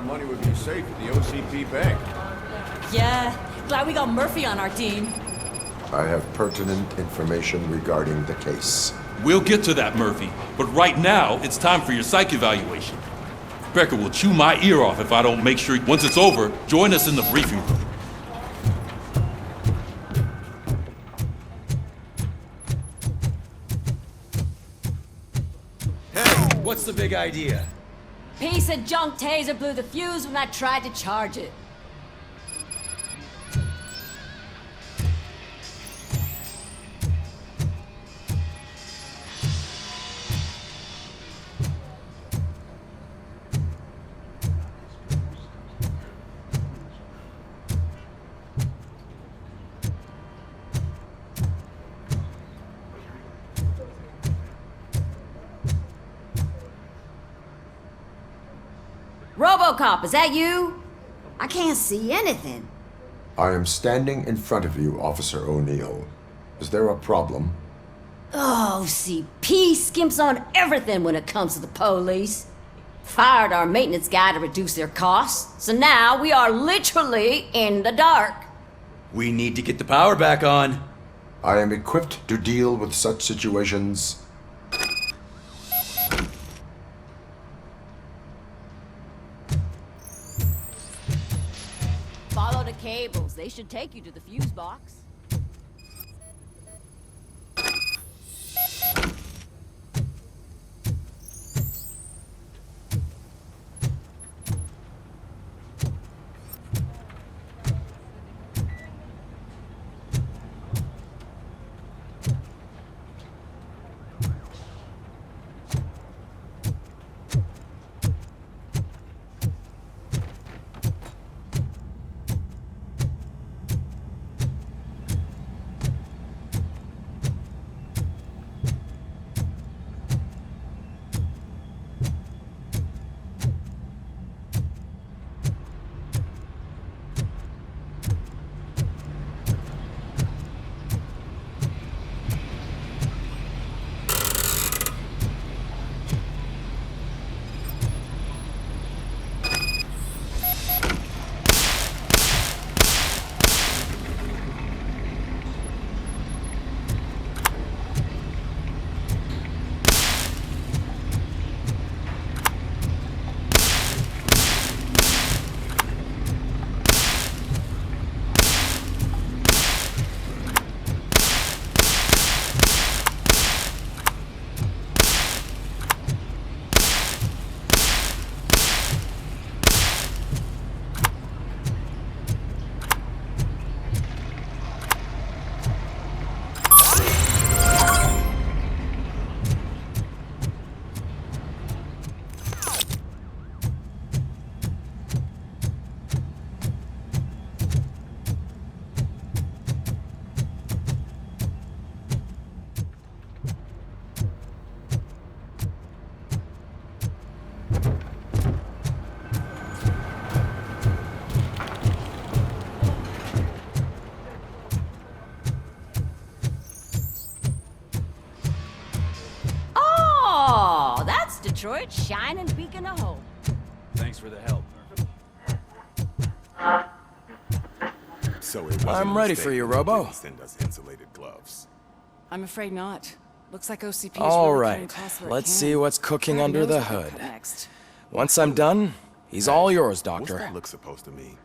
money would be safe at the OCP bank. Yeah, glad we got Murphy on our team. I have pertinent information regarding the case. We'll get to that, Murphy. But right now, it's time for your psych evaluation. Becker will chew my ear off if I don't make sure, once it's over, join us in the briefing room. Hey, what's the big idea? Piece of junk taser blew the fuse when I tried to charge it. RoboCop, is that you? I can't see anything. I am standing in front of you, Officer O'Neill. Is there a problem? Oh, CP skimps on everything when it comes to the police. Fired our maintenance guy to reduce their costs, so now we are literally in the dark. We need to get the power back on. I am equipped to deal with such situations. Follow the cables. They should take you to the fuse box. Detroit, shining beacon of hope. Thanks for the help. So it I'm ready for you, Robo. Send us insulated gloves. I'm afraid not. Looks like OCP is All really right, trying to pass what it let's can. see what's cooking God under knows the what could hood. come next. Once I'm done, he's all yours, What's Doctor. that look supposed to mean?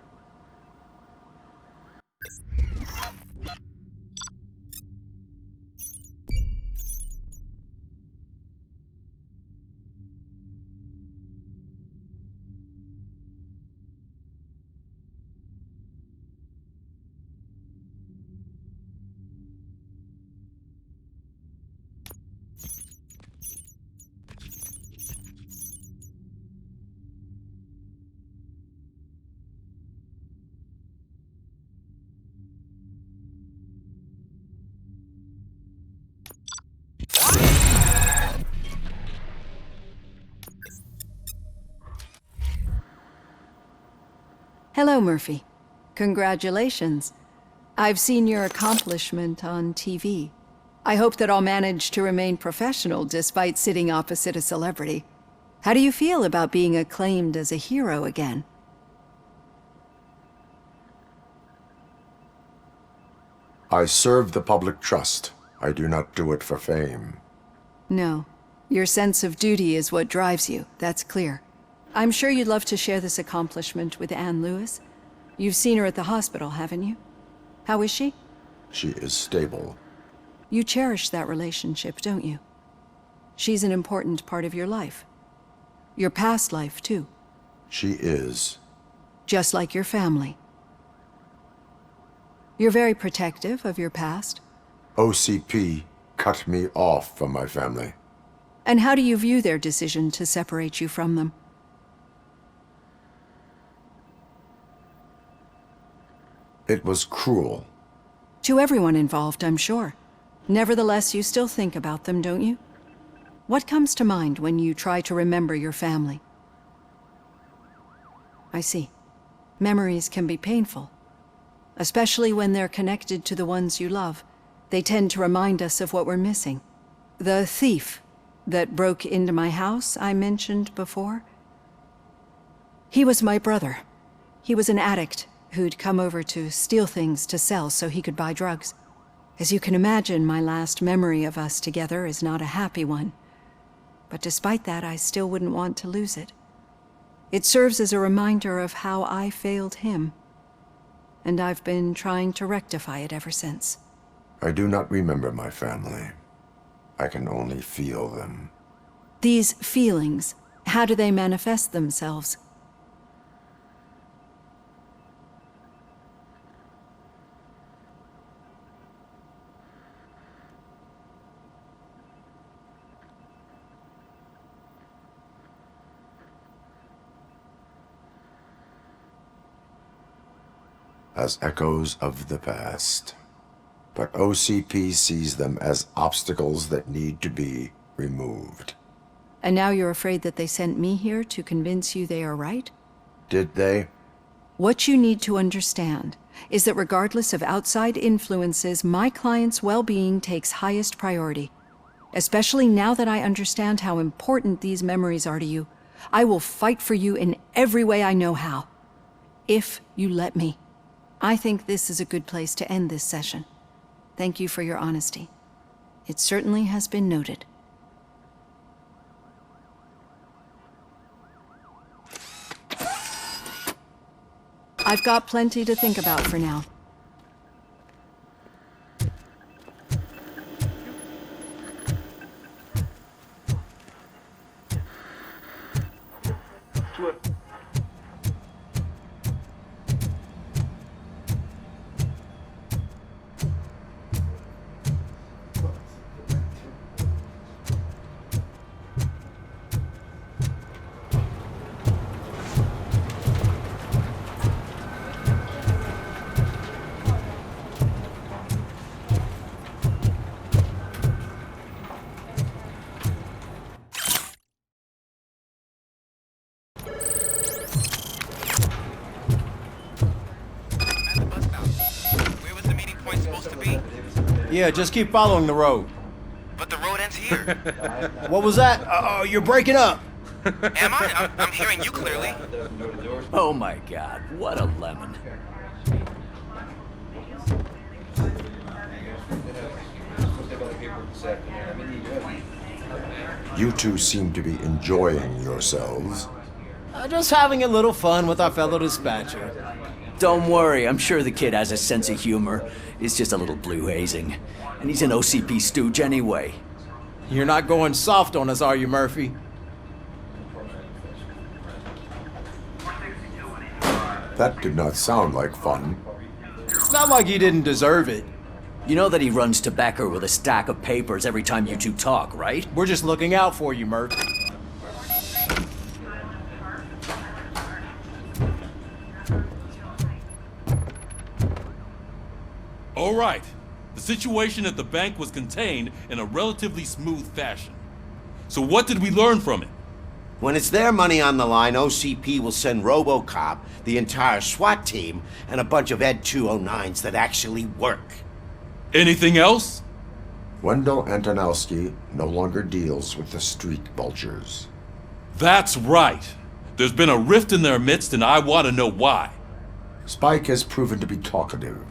Hello, Murphy. Congratulations. I've seen your accomplishment on TV. I hope that I'll manage to remain professional despite sitting opposite a celebrity. How do you feel about being acclaimed as a hero again? I serve the public trust. I do not do it for fame. No. Your sense of duty is what drives you, that's clear. I'm sure you'd love to share this accomplishment with Anne Lewis. You've seen her at the hospital, haven't you? How is she? She is stable. You cherish that relationship, don't you? She's an important part of your life. Your past life, too. She is. Just like your family. You're very protective of your past. OCP cut me off from my family. And how do you view their decision to separate you from them? It was cruel. To everyone involved, I'm sure. Nevertheless, you still think about them, don't you? What comes to mind when you try to remember your family? I see. Memories can be painful. Especially when they're connected to the ones you love. They tend to remind us of what we're missing. The thief that broke into my house I mentioned before? He was my brother. He was an addict who'd come over to steal things to sell so he could buy drugs. As you can imagine, my last memory of us together is not a happy one. But despite that, I still wouldn't want to lose it. It serves as a reminder of how I failed him. And I've been trying to rectify it ever since. I do not remember my family. I can only feel them. These feelings, how do they manifest themselves? As echoes of the past. But OCP sees them as obstacles that need to be removed. And now you're afraid that they sent me here to convince you they are right? Did they? What you need to understand is that regardless of outside influences, my client's well-being takes highest priority. Especially now that I understand how important these memories are to you. I will fight for you in every way I know how. If you let me. I think this is a good place to end this session. Thank you for your honesty. It certainly has been noted. I've got plenty to think about for now. Yeah, just keep following the road. But the road ends here. What was that? Uh-oh, you're breaking up. Am I? I'm hearing you clearly. Oh my god, what a lemon. You two seem to be enjoying yourselves. Just having a little fun with our fellow dispatcher. Don't worry, I'm sure the kid has a sense of humor. It's just a little blue hazing. And he's an OCP stooge anyway. You're not going soft on us, are you, Murphy? That did not sound like fun. It's not like he didn't deserve it. You know that he runs to Becker with a stack of papers every time you two talk, right? We're just looking out for you, Murphy. All right. The situation at the bank was contained in a relatively smooth fashion. So what did we learn from it? When it's their money on the line, OCP will send RoboCop, the entire SWAT team, and a bunch of Ed 209s that actually work. Anything else? Wendell Antonowski no longer deals with the street vultures. That's right. There's been a rift in their midst, and I want to know why. Spike has proven to be talkative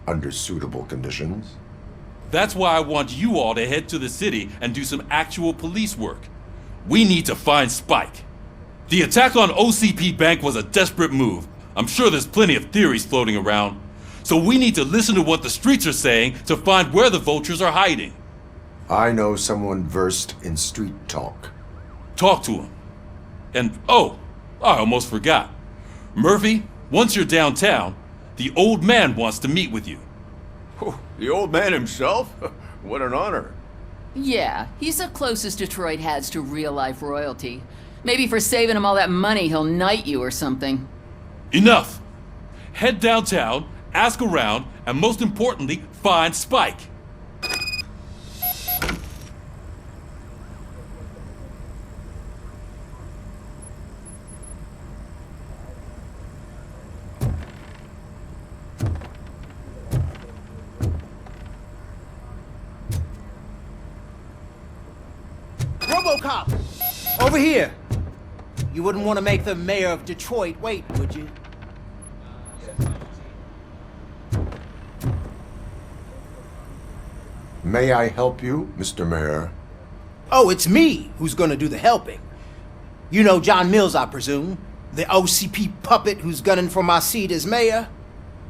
under suitable conditions. That's why I want you all to head to the city and do some actual police work. We need to find Spike. The attack on OCP Bank was a desperate move. I'm sure there's plenty of theories floating around. So we need to listen to what the streets are saying to find where the vultures are hiding. I know someone versed in street talk. Talk to him. And, oh, I almost forgot. Murphy, once you're downtown, the old man wants to meet with you. Oh, the old man himself? What an honor. Yeah, he's the closest Detroit has to real-life royalty. Maybe for saving him all that money, he'll knight you or something. Enough! Head downtown, ask around, and most importantly, find Spike. RoboCop! Over here! You wouldn't want to make the mayor of Detroit wait, would you? May I help you, Mr. Mayor? Oh, it's me who's gonna do the helping. You know John Mills, I presume? The OCP puppet who's gunning for my seat as mayor?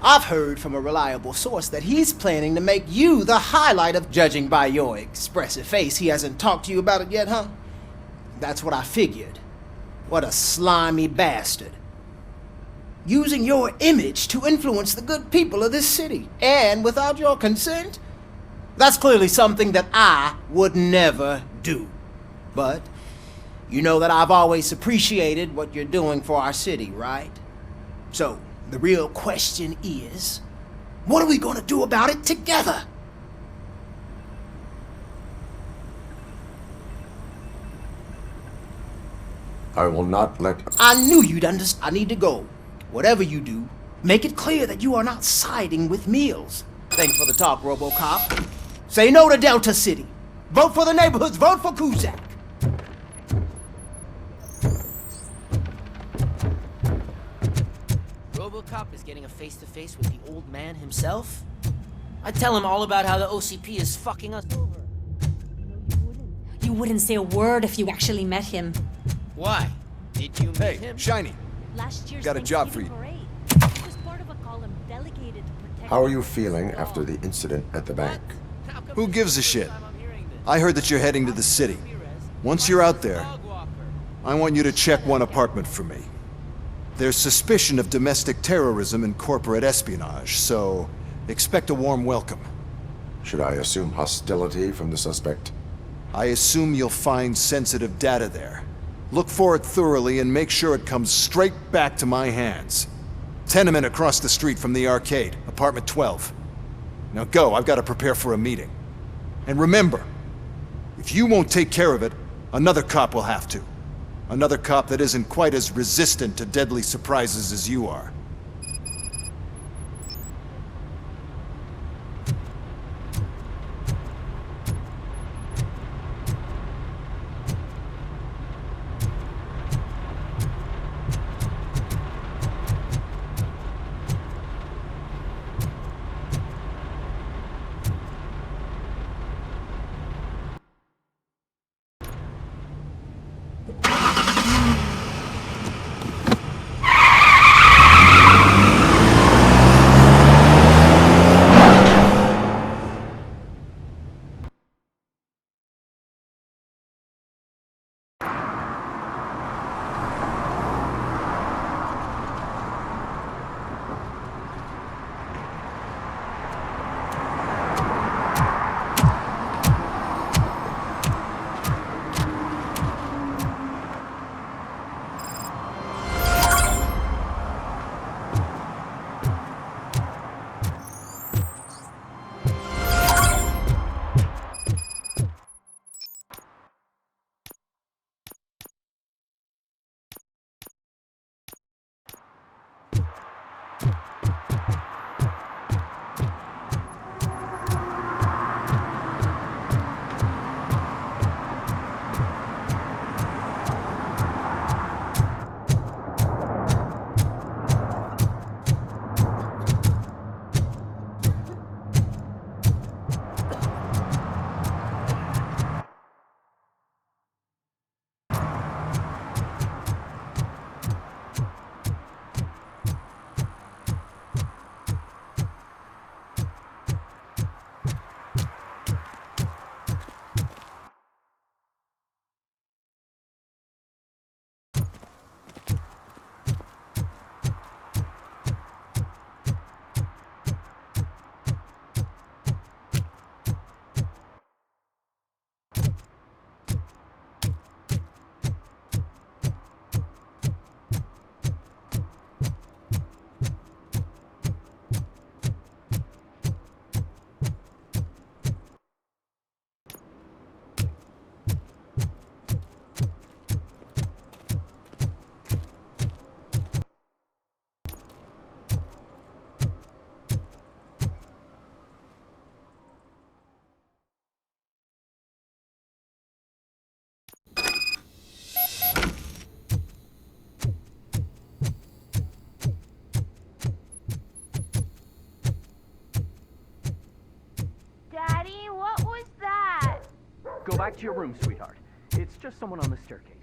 I've heard from a reliable source that he's planning to make you the highlight of, judging by your expressive face. He hasn't talked to you about it yet, huh? That's what I figured. What a slimy bastard. Using your image to influence the good people of this city, and without your consent? That's clearly something that I would never do. But you know that I've always appreciated what you're doing for our city, right? So, the real question is, what are we gonna do about it together? I will not let... I knew you'd understand. I need to go. Whatever you do, make it clear that you are not siding with Mills. Thanks for the talk, RoboCop. Say no to Delta City. Vote for the neighborhoods. Vote for Kuzak. RoboCop is getting a face-to-face with the old man himself? I'd tell him all about how the OCP is fucking us over. You wouldn't say a word if you actually met him. Why? Did you meet him? Shiny. Last year's Got a job for you. Parade. He was part of a column delegated to protect... How are you feeling after the incident at the bank? Who gives a shit? I heard that you're heading to the city. Once you're out there, I want you to check one apartment for me. There's suspicion of domestic terrorism and corporate espionage, so expect a warm welcome. Should I assume hostility from the suspect? I assume you'll find sensitive data there. Look for it thoroughly and make sure it comes straight back to my hands. Tenement across the street from the arcade, apartment 12. Now go, I've got to prepare for a meeting. And remember, if you won't take care of it, another cop will have to. Another cop that isn't quite as resistant to deadly surprises as you are. Go back to your room, sweetheart. It's just someone on the staircase.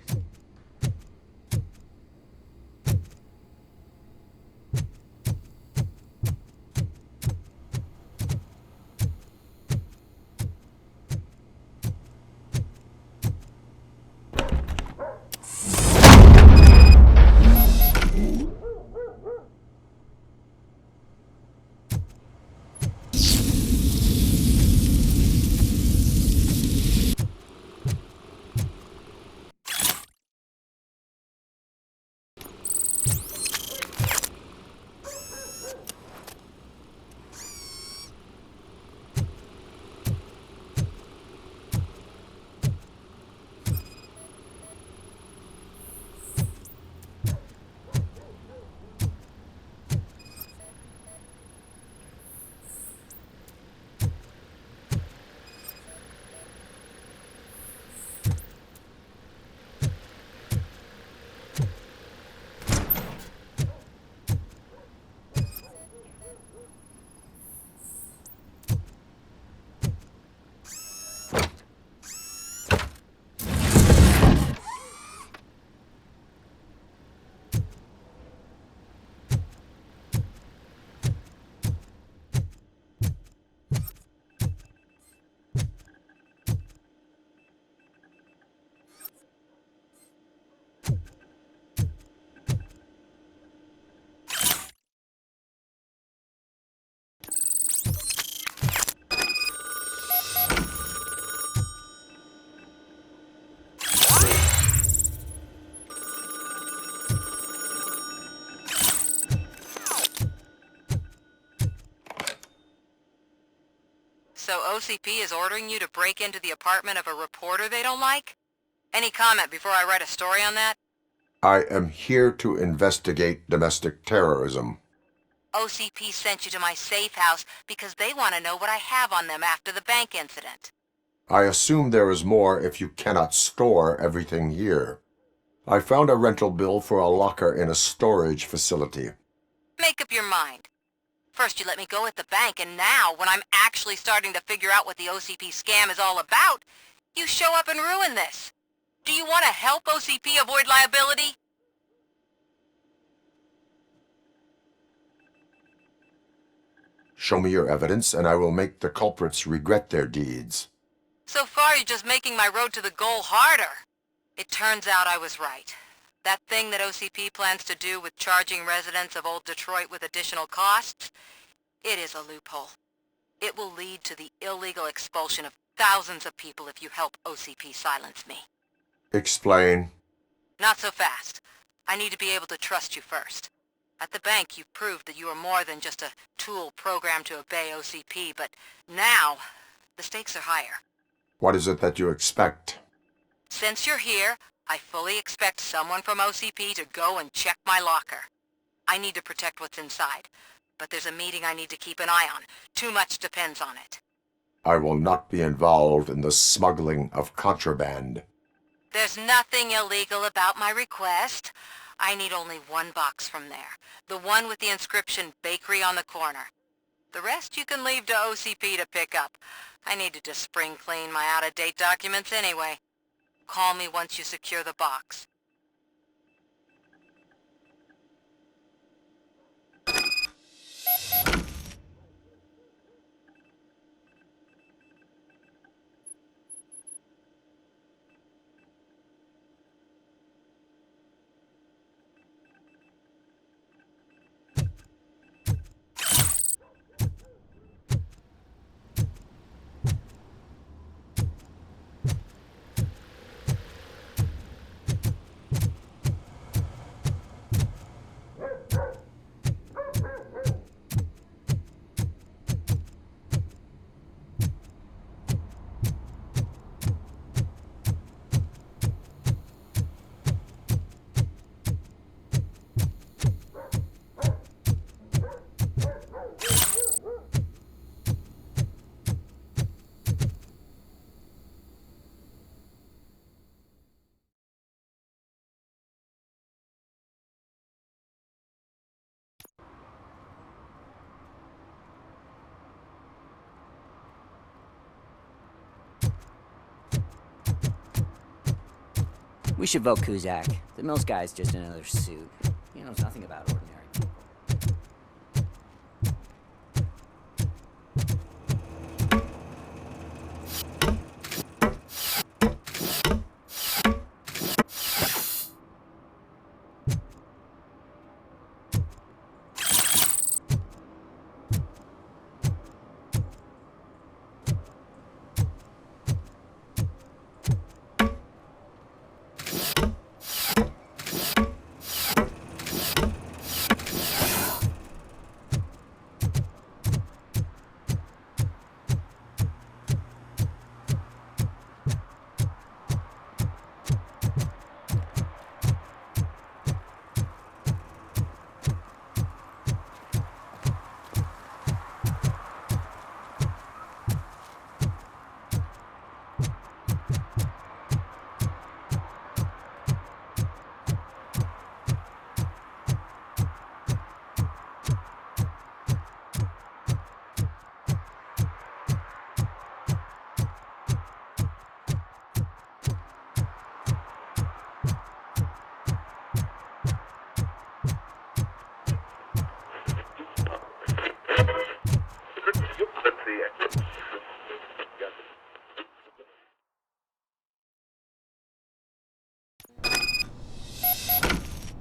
So OCP is ordering you to break into the apartment of a reporter they don't like? Any comment before I write a story on that? I am here to investigate domestic terrorism. OCP sent you to my safe house because they want to know what I have on them after the bank incident. I assume there is more if you cannot store everything here. I found a rental bill for a locker in a storage facility. Make up your mind. First you let me go at the bank, and now, when I'm actually starting to figure out what the OCP scam is all about, you show up and ruin this. Do you want to help OCP avoid liability? Show me your evidence, and I will make the culprits regret their deeds. So far, you're just making my road to the goal harder. It turns out I was right. That thing that OCP plans to do with charging residents of Old Detroit with additional costs, it is a loophole. It will lead to the illegal expulsion of thousands of people if you help OCP silence me. Explain. Not so fast. I need to be able to trust you first. At the bank, you've proved that you are more than just a tool programmed to obey OCP, but now, the stakes are higher. What is it that you expect? Since you're here, I fully expect someone from OCP to go and check my locker. I need to protect what's inside, but there's a meeting I need to keep an eye on. Too much depends on it. I will not be involved in the smuggling of contraband. There's nothing illegal about my request. I need only one box from there. The one with the inscription Bakery on the corner. The rest you can leave to OCP to pick up. I needed to spring clean my out-of-date documents anyway. Call me once you secure the box. We should vote Kuzak. The Mills guy's just another suit. He knows nothing about ordinary people.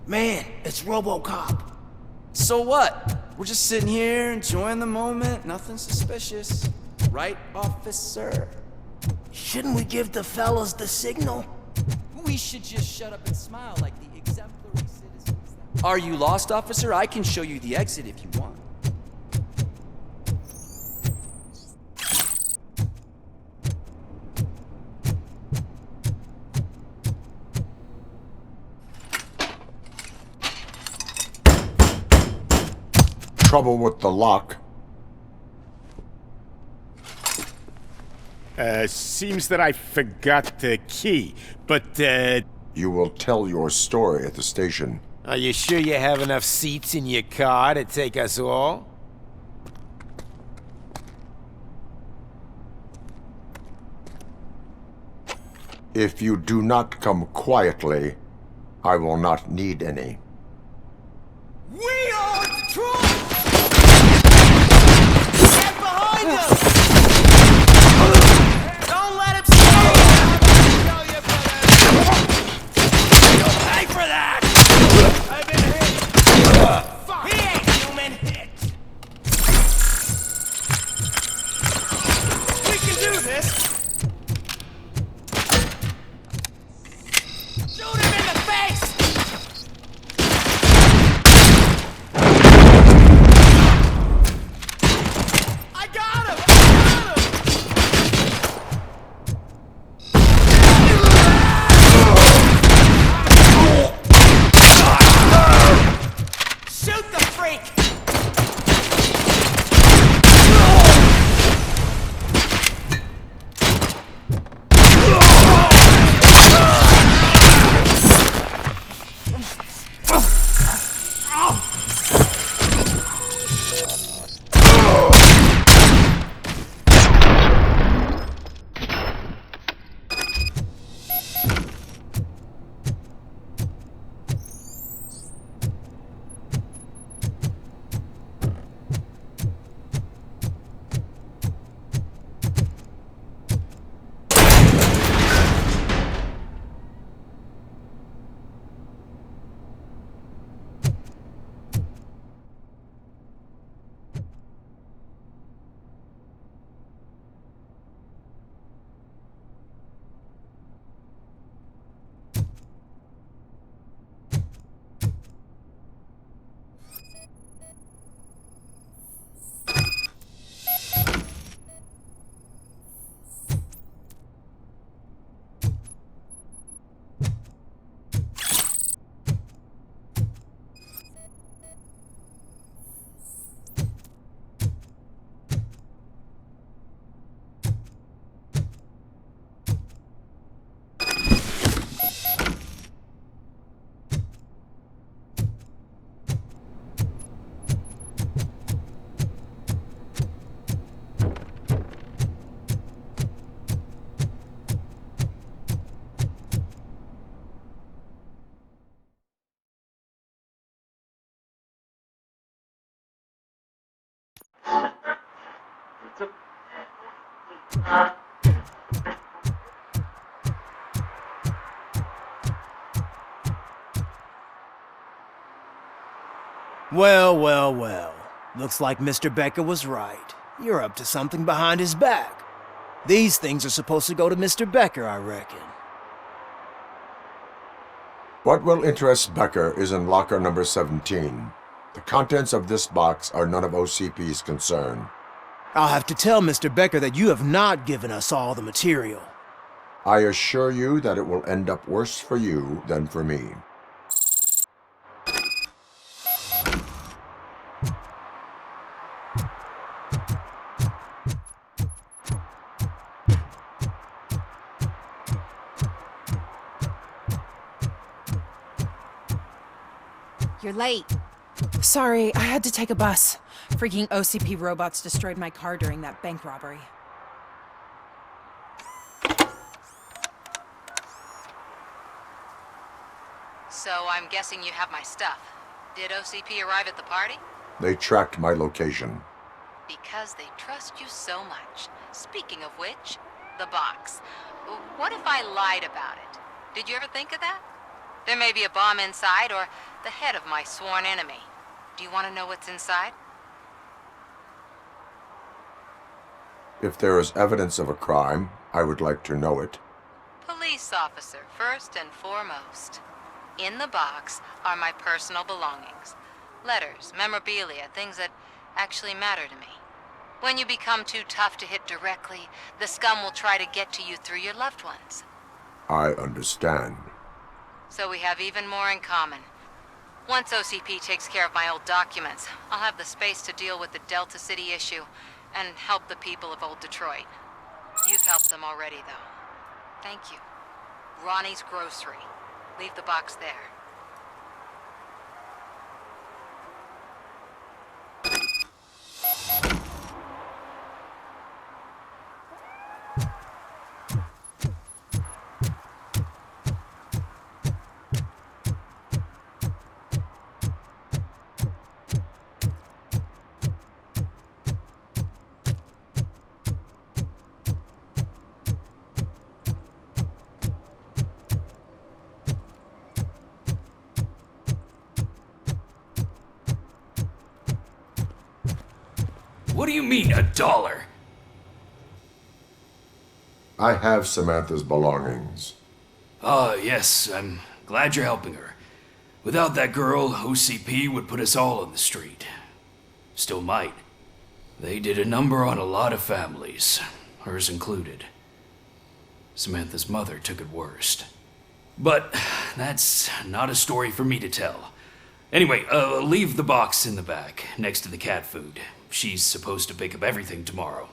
Man, it's RoboCop. So what? We're just sitting here enjoying the moment. Nothing suspicious. Right, officer? Shouldn't we give the fellas the signal? We should just shut up and smile like the exemplary citizens. Are you lost, officer? I can show you the exit if you want. Trouble with the lock. Seems that I forgot the key, but, You will tell your story at the station. Are you sure you have enough seats in your car to take us all? If you do not come quietly, I will not need any. We are Detroit! Get behind us! Don't let him stay! You'll pay for that! I've been hit! Fuck! He ain't human! We can do this! Shoot him in the face! Well, well, well. Looks like Mr. Becker was right. You're up to something behind his back. These things are supposed to go to Mr. Becker, I reckon. What will interest Becker is in locker number 17. The contents of this box are none of OCP's concern. I'll have to tell Mr. Becker that you have not given us all the material. I assure you that it will end up worse for you than for me. You're late. Sorry, I had to take a bus. Freaking OCP robots destroyed my car during that bank robbery. So I'm guessing you have my stuff. Did OCP arrive at the party? They tracked my location. Because they trust you so much. Speaking of which, the box. What if I lied about it? Did you ever think of that? There may be a bomb inside, or the head of my sworn enemy. Do you want to know what's inside? If there is evidence of a crime, I would like to know it. Police officer, first and foremost. In the box are my personal belongings. Letters, memorabilia, things that actually matter to me. When you become too tough to hit directly, the scum will try to get to you through your loved ones. I understand. So we have even more in common. Once OCP takes care of my old documents, I'll have the space to deal with the Delta City issue and help the people of Old Detroit. You've helped them already, though. Thank you. Ronnie's Grocery. Leave the box there. What do you mean, $1? I have Samantha's belongings. Ah, yes, I'm glad you're helping her. Without that girl, OCP would put us all on the street. Still might. They did a number on a lot of families, hers included. Samantha's mother took it worst. But that's not a story for me to tell. Anyway, leave the box in the back, next to the cat food. She's supposed to pick up everything tomorrow.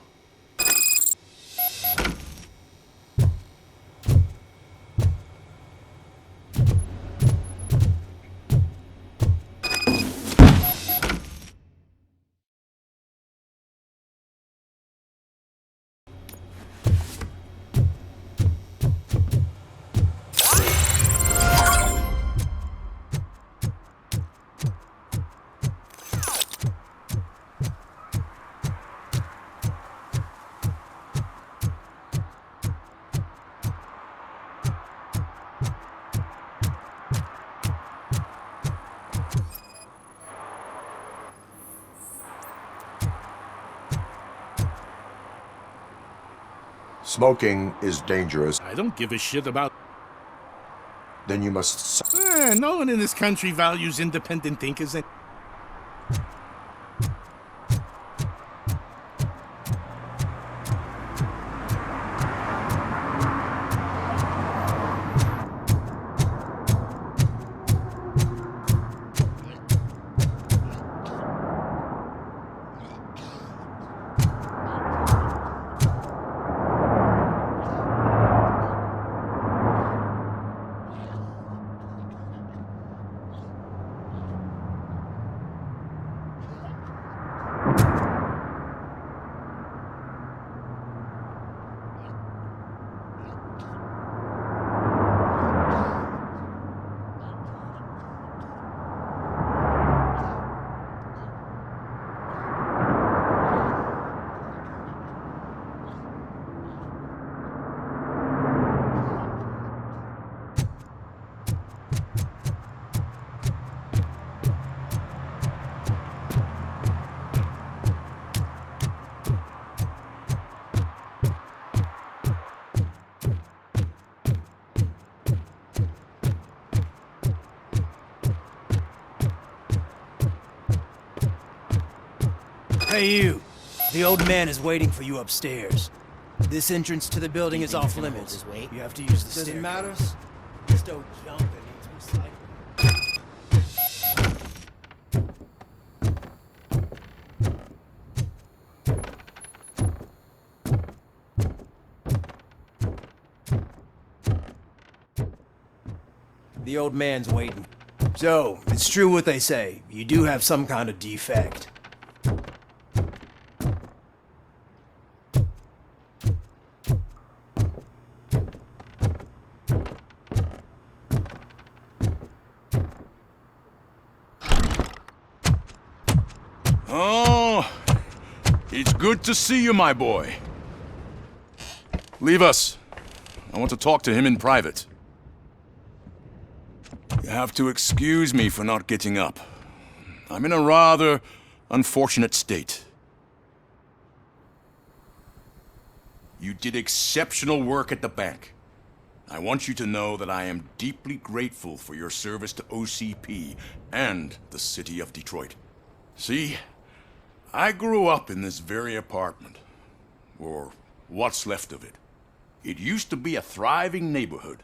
Smoking is dangerous. I don't give a shit about... Then you must... no one in this country values independent thinkers and... Hey, you. The old man is waiting for you upstairs. This entrance to the building is off limits. You have to use the stairs. Doesn't matter. Just don't jump. It needs recycling. The old man's waiting. So, it's true what they say. You do have some kind of defect. Oh, it's good to see you, my boy. Leave us. I want to talk to him in private. You have to excuse me for not getting up. I'm in a rather unfortunate state. You did exceptional work at the bank. I want you to know that I am deeply grateful for your service to OCP and the city of Detroit. See, I grew up in this very apartment, or what's left of it. It used to be a thriving neighborhood.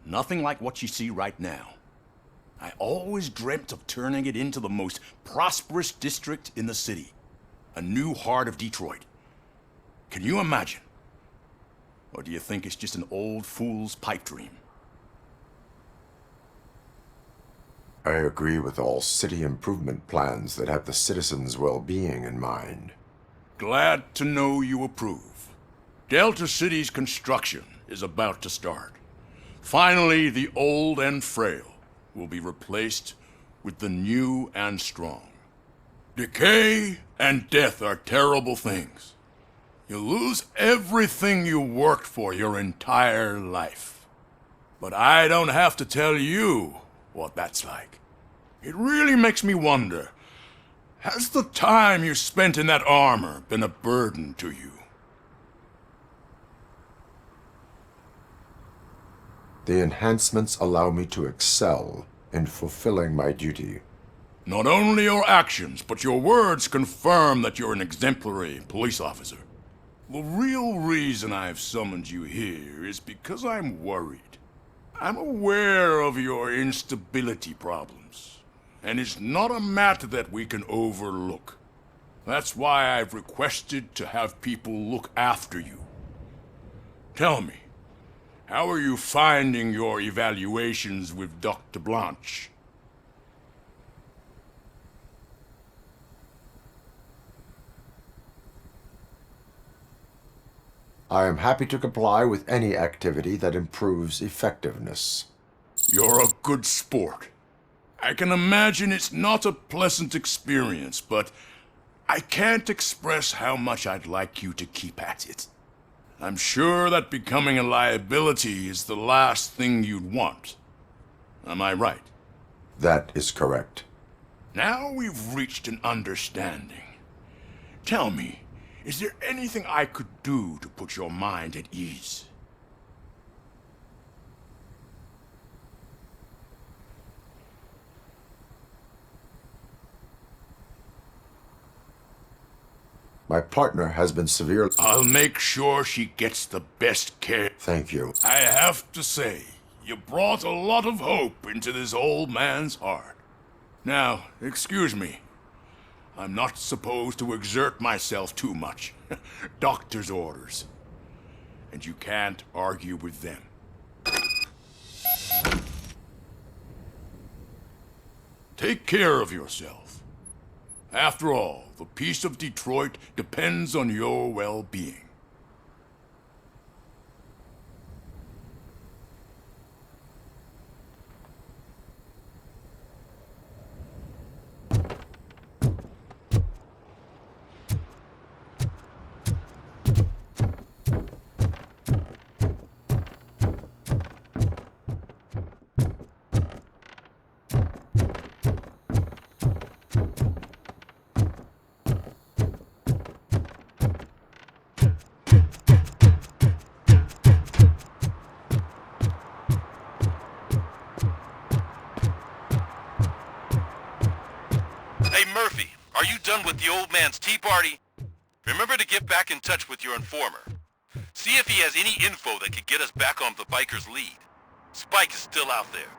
Nothing like what you see right now. I always dreamt of turning it into the most prosperous district in the city. A new heart of Detroit. Can you imagine? Or do you think it's just an old fool's pipe dream? I agree with all city improvement plans that have the citizens' well-being in mind. Glad to know you approve. Delta City's construction is about to start. Finally, the old and frail will be replaced with the new and strong. Decay and death are terrible things. You lose everything you worked for your entire life. But I don't have to tell you what that's like. It really makes me wonder, has the time you spent in that armor been a burden to you? The enhancements allow me to excel in fulfilling my duty. Not only your actions, but your words confirm that you're an exemplary police officer. The real reason I've summoned you here is because I'm worried. I'm aware of your instability problems, and it's not a matter that we can overlook. That's why I've requested to have people look after you. Tell me, how are you finding your evaluations with Dr. Blanche? I am happy to comply with any activity that improves effectiveness. You're a good sport. I can imagine it's not a pleasant experience, but I can't express how much I'd like you to keep at it. I'm sure that becoming a liability is the last thing you'd want. Am I right? That is correct. Now we've reached an understanding. Tell me, is there anything I could do to put your mind at ease? My partner has been severely... I'll make sure she gets the best care. Thank you. I have to say, you brought a lot of hope into this old man's heart. Now, excuse me. I'm not supposed to exert myself too much. Doctor's orders. And you can't argue with them. Take care of yourself. After all, the peace of Detroit depends on your well-being. are you done with the old man's tea party? Remember to get back in touch with your informer. See if he has any info that could get us back on the biker's lead. Spike is still out there.